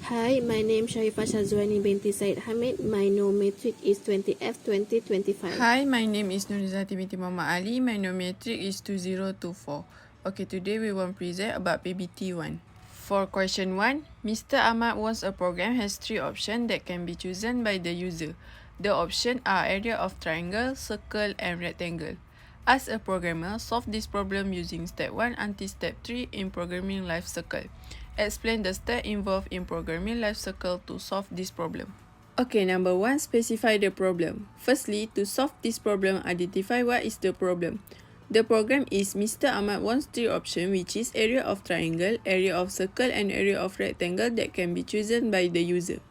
Hi, my name is Sharifah Shahzwani Binti Syed Hamid. My nometric is 20F 2025. Hi, my name is Izzati Binti Muhammad Ali. My nometric is 2024. Okay, today we will present about PBT 1. For question 1, Mr. Ahmad wants a program has 3 options that can be chosen by the user. The options are area of triangle, circle and rectangle. As a programmer, solve this problem using step 1 until step 3 in programming life cycle. Explain the step involved in programming life cycle to solve this problem. Okay, number 1, specify the problem. Firstly, to solve this problem, identify what is the problem. The program is Mr. Ahmad wants 3 options, which is area of triangle, area of circle and area of rectangle that can be chosen by the user.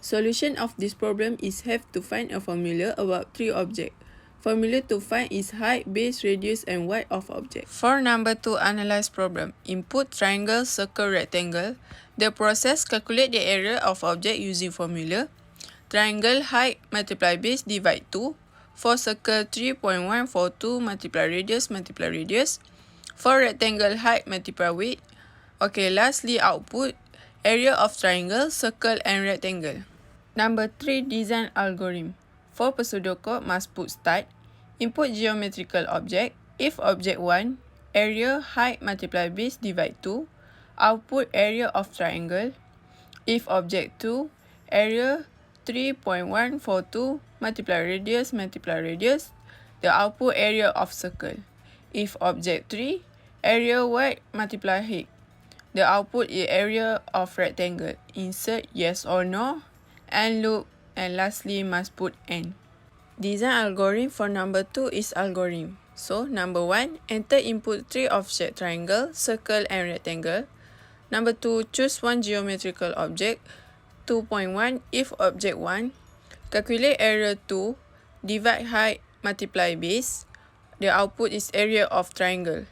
Solution of this problem is have to find a formula about 3 objects. Formula to find is height, base, radius and width of object. For number 2, analyze problem. Input triangle, circle, rectangle. The process calculate the area of object using formula. Triangle height multiply base divide 2. For circle 3.142 multiply radius. For rectangle height multiply width. Okay, lastly output area of triangle, circle and rectangle. Number 3, design algorithm. For pseudocode must put start. Input geometrical object. If object 1, area height multiply base divide 2. Output area of triangle. If object 2, area 3.142 multiply radius, the output area of circle. If object 3, area width multiply height, the output is area of rectangle. Insert yes or no, and loop, and lastly must put end. Design algorithm for number 2 is algorithm. So, number 1, enter input 3 offset triangle, circle and rectangle. Number 2, choose one geometrical object. 2.1, if object 1, calculate area 2, divide height, multiply base. The output is area of triangle.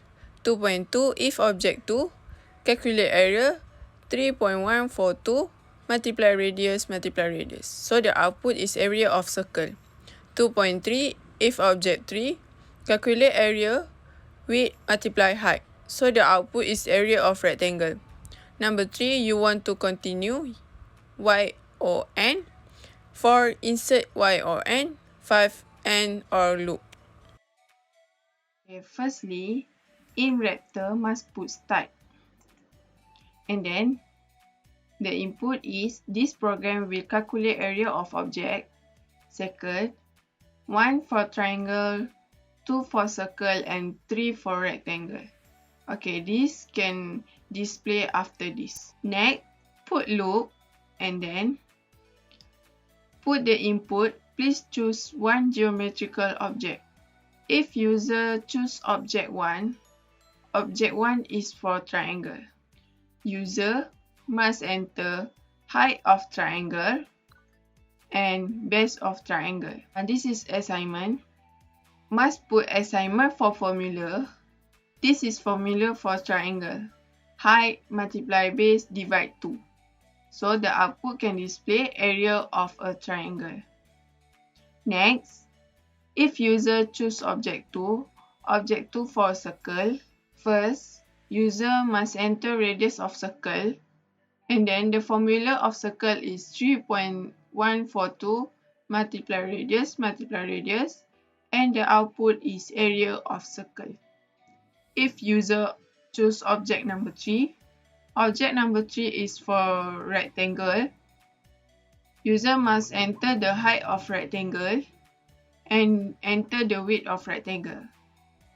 2.2, if object 2, calculate area 3.142, multiply radius. So the output is area of circle. 2.3, if object 3, calculate area, width multiply height. So the output is area of rectangle. Number 3, you want to continue y or n. 4, insert y or n. 5, end or loop. Okay, firstly, in Raptor must put start. And then the input is this program will calculate area of object. Second, 1 for triangle, 2 for circle and 3 for rectangle. Okay, this can display after this. Next, put loop and then put the input. Please choose one geometrical object. If user choose object 1 is for triangle. User must enter height of triangle and base of triangle. And this is assignment. Must put assignment for formula. This is formula for triangle. Height multiply base divide 2. So the output can display area of a triangle. Next, if user choose object 2 for circle, first user must enter radius of circle and then the formula of circle is 3.142 multiply radius and the output is area of circle. If user choose object number 3 is for rectangle. User must enter the height of rectangle and enter the width of rectangle.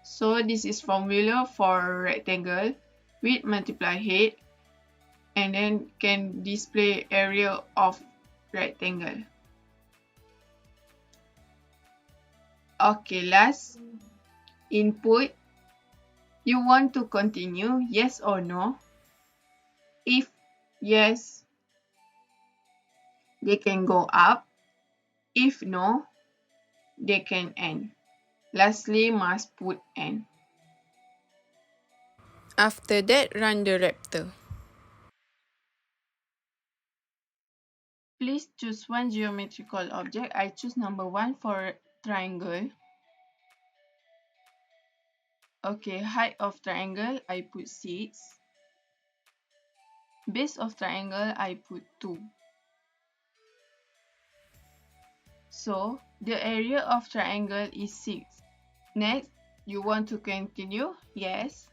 So this is formula for rectangle, width multiply height, and then can display area of rectangle. Okay, last, input. You want to continue, yes or no? If yes, they can go up. If no, they can end. Lastly, must put end. After that, run the Raptor. Please choose one geometrical object. I choose number 1 for triangle. Okay, height of triangle, I put 6. Base of triangle, I put 2. So, the area of triangle is 6. Next, you want to continue? Yes.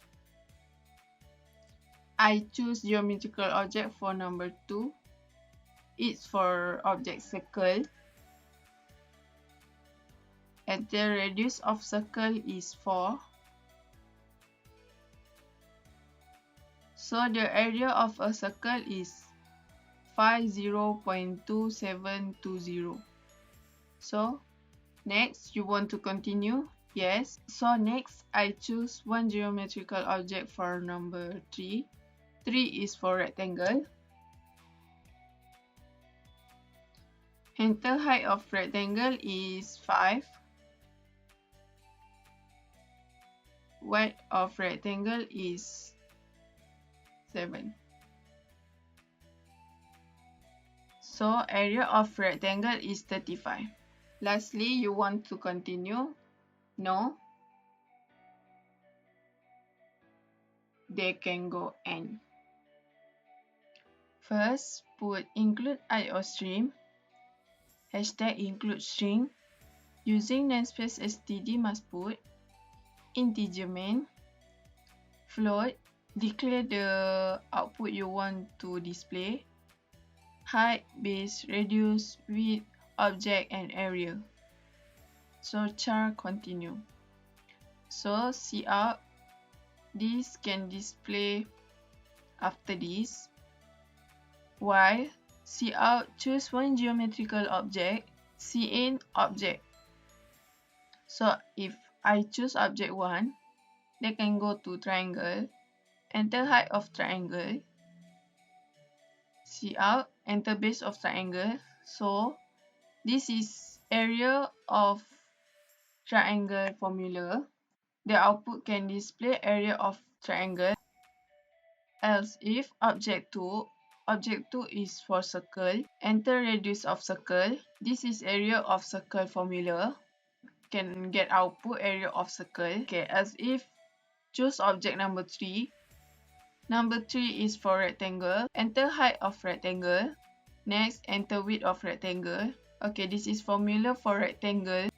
I choose geometrical object for number 2. It's for object circle. And the radius of circle is 4. So the area of a circle is 50.2720. So next, you want to continue? Yes. So next, I choose one geometrical object for number 3. 3 is for rectangle. And the height of rectangle is 5. Width of rectangle is 7. So area of rectangle is 35. Lastly, you want to continue? No. They can go N. First, put include IO stream. Hashtag include string. Using namespace std must put integer main. Float. Declare the output you want to display. Height, base, radius, width, object, and area. So char continue. So cout, this can display after this. While cout, choose one geometrical object, cin object. So if I choose object 1, they can go to triangle. Enter height of triangle. Cout, enter base of triangle. So this is area of triangle formula. The output can display area of triangle. Else if object 2 is for circle. Enter radius of circle. This is area of circle formula. Can get output area of circle. Okay, as if choose object number 3. Number 3 is for rectangle. Enter height of rectangle. Next, enter width of rectangle. Okay, this is formula for rectangle.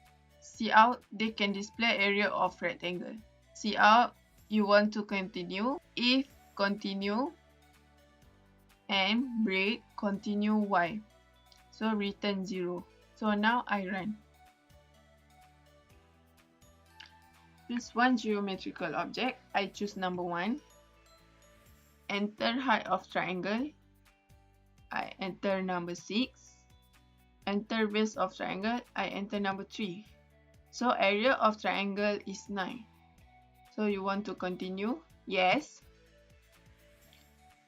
Cout, they can display area of rectangle. Cout, you want to continue. If continue and break, continue Y. So return 0. So now I run. Choose one geometrical object. I choose number 1. Enter height of triangle. I enter number 6. Enter base of triangle. I enter number 3. So area of triangle is 9. So you want to continue? Yes.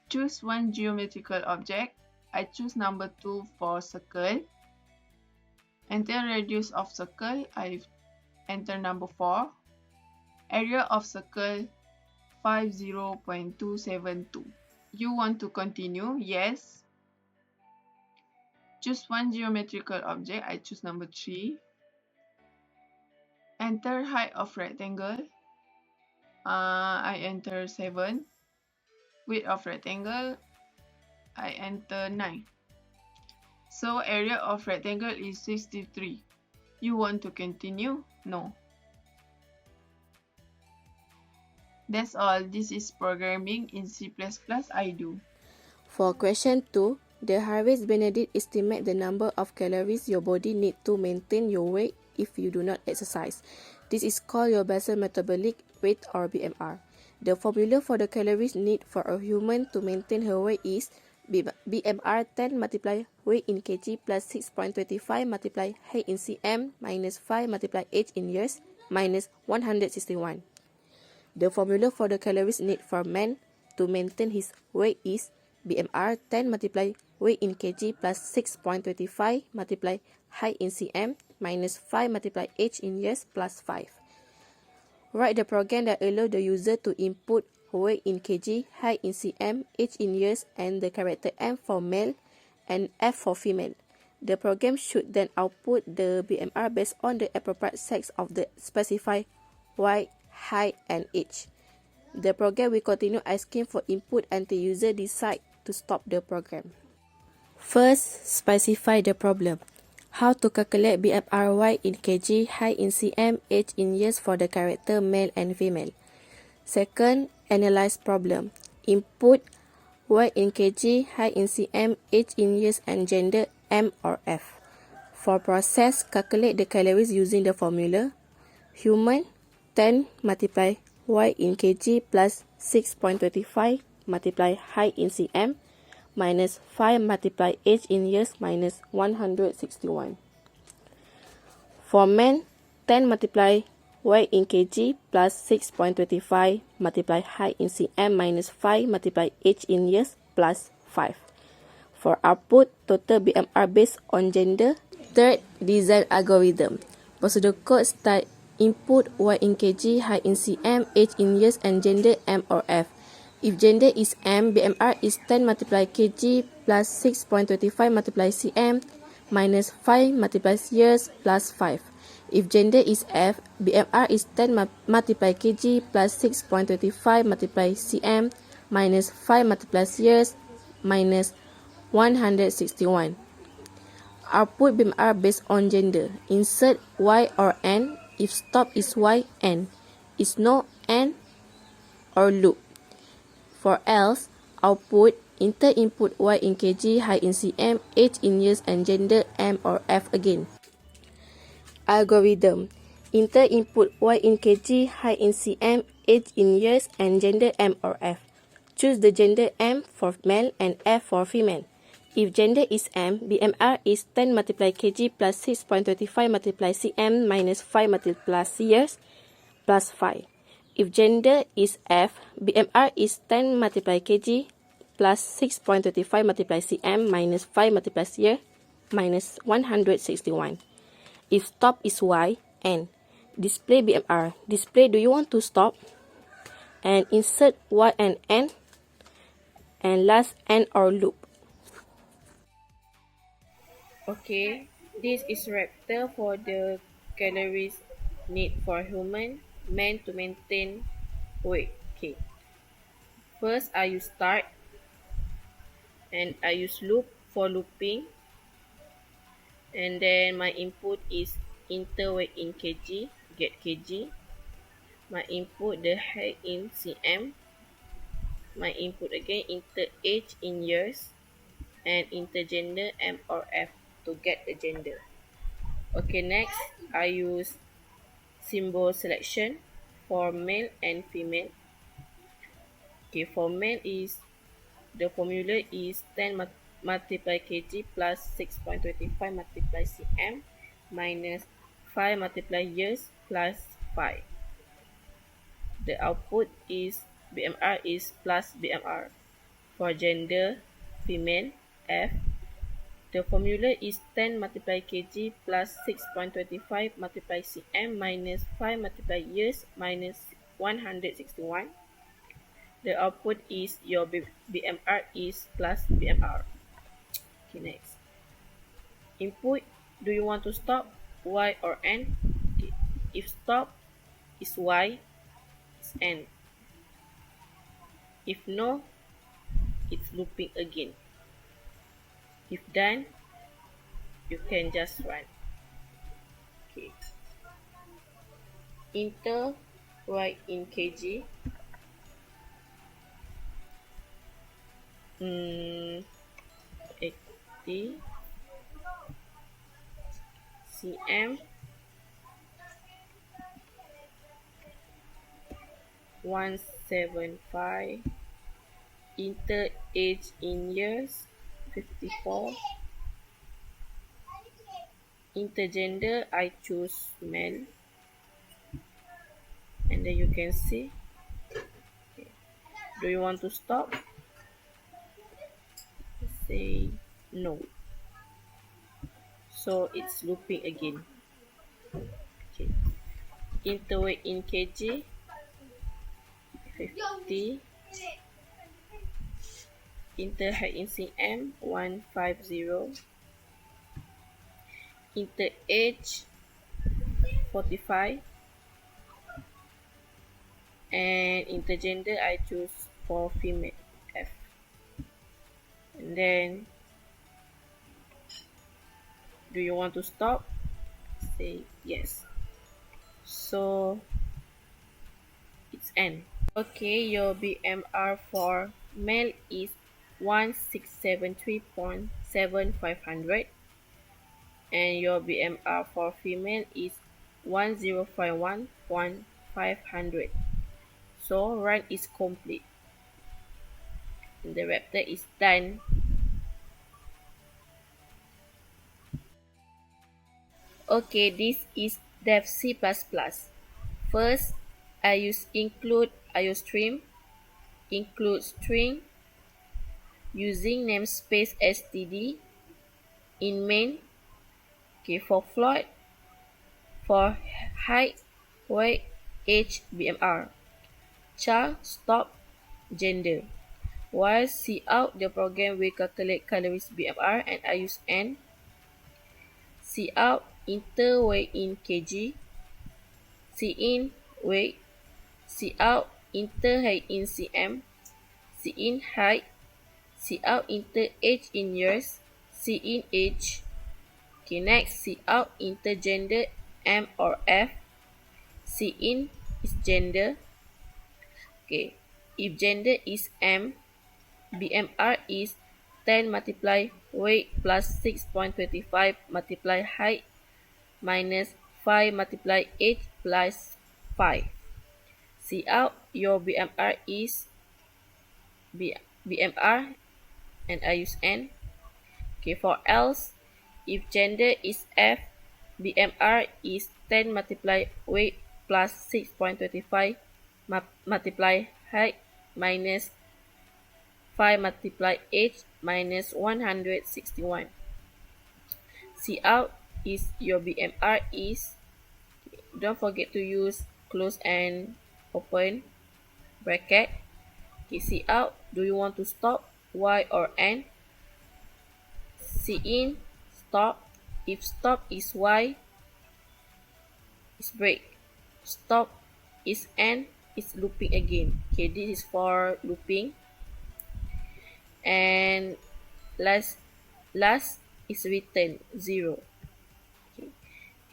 Choose one geometrical object. I choose number 2 for circle. Enter radius of circle. I enter number 4. Area of circle 50.272. You want to continue? Yes. Choose one geometrical object. I choose number 3. Enter height of rectangle. I enter 7. Width of rectangle. I enter 9. So area of rectangle is 63. You want to continue? No. That's all. This is programming in C++ I do. For question 2, the Harvey's Benedict estimate the number of calories your body need to maintain your weight if you do not exercise. This is called your basal metabolic rate or BMR. The formula for the calories need for a human to maintain her weight is BMR 10 multiply weight in kg plus 6.25 multiply height in cm minus 5 multiply age in years minus 161. The formula for the calories need for man to maintain his weight is BMR 10 multiply weight in kg plus 6.25 multiply height in cm minus 5 multiply age in years plus 5. Write the program that allows the user to input weight in kg, height in cm, age in years, and the character M for male and F for female. The program should then output the BMR based on the appropriate sex of the specified weight, height, and age. The program will continue asking for input until user decides to stop the program. First, specify the problem. How to calculate BMR in kg, height in cm, age in years for the character male and female. Second, analyze problem. Input Y in kg, height in cm, age in years and gender M or F. For process, calculate the calories using the formula. Human 10 multiply Y in kg plus 6.25 multiply height in cm minus 5 multiply age in years minus 161. For men, 10 multiply Y in kg plus 6.25 multiply height in cm minus 5 multiply age in years plus 5. For output, total BMR based on gender. Third, design algorithm. Procedure code start input Y in kg, height in cm, age in years and gender M or F. If gender is M, BMR is 10 multiply kg plus 6.25 multiply cm minus 5 multiply years plus 5. If gender is F, BMR is 10 multiply kg plus 6.25 multiply cm minus 5 multiply years minus 161. Output BMR based on gender. Insert Y or N. If stop is Y, N. Is no N or loop. For else, output enter input Y in kg, height in cm, age in years and gender M or F again. Algorithm. Enter input Y in kg, height in cm, age in years and gender M or F. Choose the gender M for male and F for female. If gender is M, BMR is 10 multiply kg plus 6.25 multiply cm minus 5 multiply years plus 5. If gender is F, BMR is 10 multiply kg plus 6.25 multiply cm minus 5 multiply year minus 161. If stop is Y, N. Display BMR. Display do you want to stop? And insert Y and N. And last N or loop. Okay, this is raptor for the calories need for human, man to maintain weight. Okay. First, I use start. And I use loop for looping. And then my input is enter weight in kg, get kg. My input the height in cm. My input again enter age in years and enter gender M or F to get the gender. Okay, next I use symbol selection for male and female. Okay, for male is the formula is 10 multiply kg plus 6.25 multiply cm minus 5 multiply years plus 5. The output is BMR is plus BMR. For gender, female, F. The formula is 10 multiply kg plus 6.25 multiply cm minus 5 multiply years minus 161. The output is your BMR is plus BMR. Okay, next. Input, do you want to stop Y or N? Okay. If stop is Y, it's N. If no, it's looping again. If done, you can just run. Okay. Enter Y in kg. 80 cm 175. Enter age in years 54. Enter gender, I choose male, and then you can see. Okay. Do you want to stop? Say no. So it's looping again. Okay. Enter weight in kg 50. Enter height in cm 150. Enter age 45. And enter gender, I choose for female, F. And then, do you want to stop? Say yes. So it's N. Okay, your BMR for male is 1673.7500 and your BMR for female is 1051.500. So run is complete. The raptor is done. Okay, this is dev C++. First, I use include iostream, include string, using namespace std, in main, okay, for float, for height, weight, age, BMR, char, stop, gender. While cout, the program will calculate calories BMR and I use N. Cout, enter weight in kg, cin, weight, cout, enter height in cm, cin, height, cout, enter age in years, cin, age. Okay, next, cout, enter gender, M or F, cin is gender. Okay, if gender is M, BMR is 10 multiply weight plus 6.25 multiply height minus 5 multiply age plus 5. See out, your BMR is BMR and I use N. Okay, for else, if gender is F, BMR is 10 multiply weight plus 6.25 multiply height minus 5 multiply age minus 161. See out is your BMR is, don't forget to use close and open bracket. Okay, see out, do you want to stop Y or N? See in, stop. If stop is Y, is break. Stop is N, is looping again. Okay, this is for looping. And last is return 0. Okay.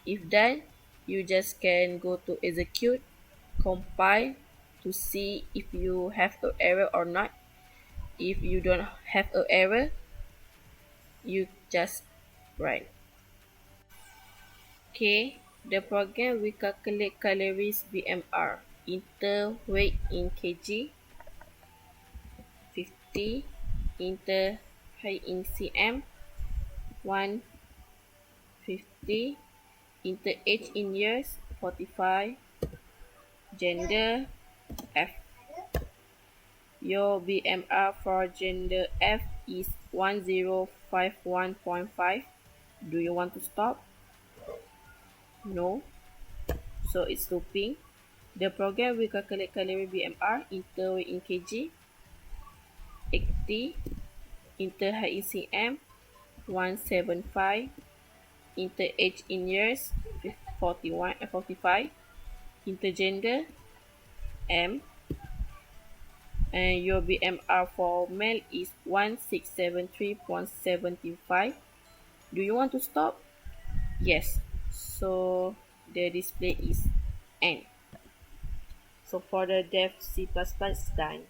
If done, you just can go to execute, compile to see if you have an error or not. If you don't have an error, you just run. Okay, the program will calculate calories BMR. Enter weight in kg, 50. Enter height in cm, 150. Enter age in years, 45. Gender, F. Your BMR for gender F is 1051.5. Do you want to stop? No. So it's looping. The program will calculate calorie BMR, enter weight in kg, 80. Enter height in cm, 175. Enter age in years, 45. Enter gender, M. And your BMR for male is 1673.75. Do you want to stop? Yes. So the display is N. So for the dev C++ is done.